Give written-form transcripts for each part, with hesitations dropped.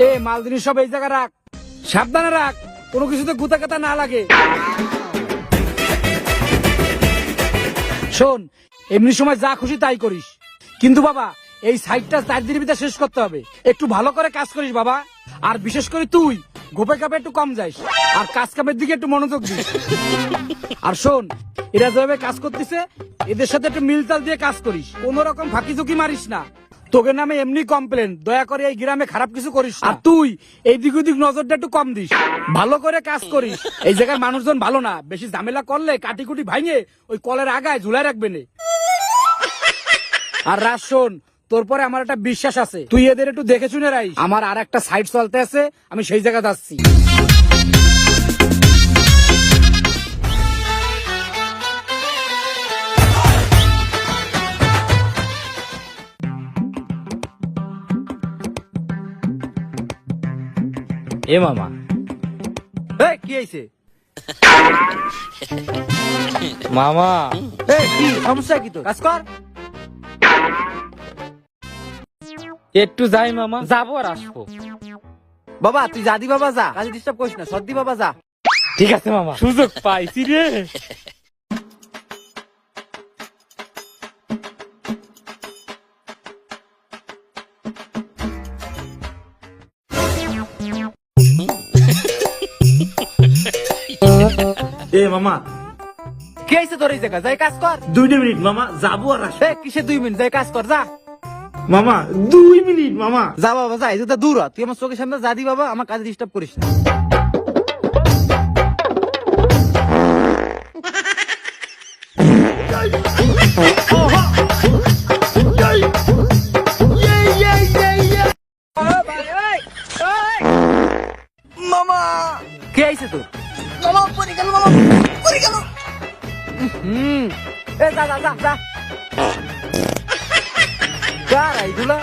এ মাল জিনিস সব এই জায়গা রাখ, সাবধানে রাখ, কোনো কিছুতে গুতা কাটা না লাগে। শোন, এমনি সময় যা খুশি তাই করিস, কিন্তু বাবা এই সাইডটা 4 দিনের ভিতরে শেষ করতে হবে। একটু ভালো করে কাজ করিস বাবা, আর বিশেষ করে তুই গোপে কাপে একটু কম যাইস, আর কাজ কামের দিকে একটু মনোযোগ দিস। আর শোন, এরা যেভাবে কাজ করতেছে এদের সাথে একটু মিলতাল দিয়ে কাজ করিস, কোন রকম ফাঁকি ঝুঁকি মারিস না। তোকে নামে এমনি কমপ্লেন, দয়া করে এই গ্রামে খারাপ কিছু করিস না। আর তুই এই দিক ওদিক নজরটা একটু কম দিস, ভালো করে কাজ করিস। এই জায়গার মানুষজন ভালো না, বেশি ঝামেলা করলে কাটি কুটি ভাঙে ওই কলের আগায় ঝুলাই রাখবে না। আর রাজ শোন, তোর পরে আমার একটা বিশ্বাস আছে, তুই এদের একটু দেখে শুনে রাখিস। আমার আর একটা সাইড চলতে আছে, আমি সেই জায়গা যাচ্ছি। এ মামা, কি হয়েছে মামা কি সমস্যা? কি তো কাজ কর। একটু যাই মামা, যাবো আর আসবো। বাবা তুই জাদি বাবা যা, কাজে ডিস্টার্ব করিস না, সর্দি বাবা যা। ঠিক আছে মামা, সুযোগ পাইছি রে। এ মামা, কি হয়েছে তোর এই জায়গা? যাই কাজ কর। 2 মিনিট মামা, যাবো আর আসবো। কিসে 2 মিনিট? যাই কাজ কর যা। মামা 2 মিনিট মামা। যা বাবা যা, এই তো দূর হ। তুই আমার চোখের সামনে জাদি বাবা, আমার কাজে ডিস্টার্ব করিস না। মামা কে আইছে তোর? মামা পড়ে গেল, মামা পড়ে গেল। এ যা যা যা যা। কার আইগুলা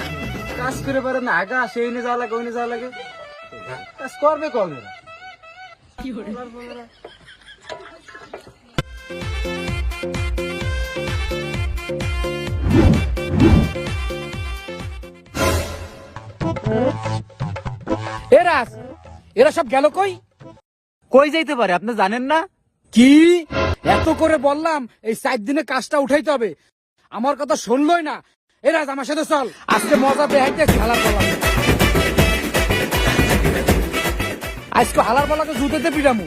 কাজ করে পারে না, আগা সেই নিয়ে যাওয়া লাগে, ওই নিয়ে যাওয়া লাগে। কাজ করবে কবে? এরা সব গেল কই? কই যাইতে পারে আপনি জানেন না? কি এত করে বললাম এই 4 দিনে কাজটা উঠাইতে হবে, আমার কথা শুনলই না। এরা আমার সাথে চল, আজকে মজা দেখাইতে হালার বলা। আজকে হালার বলাকে জুতেতে পিটামু।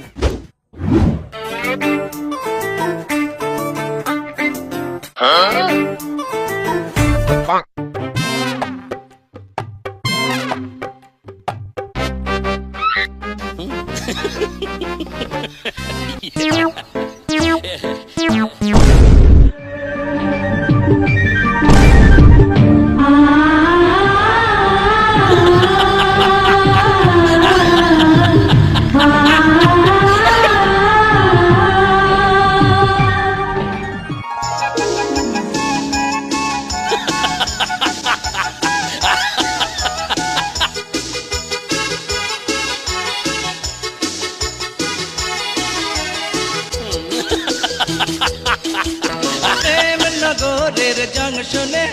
নগরের জংশনে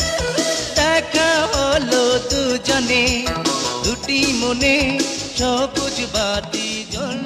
দেখা হলো দুজনে, দুটি মনে সবুজ বাতি জ্বল।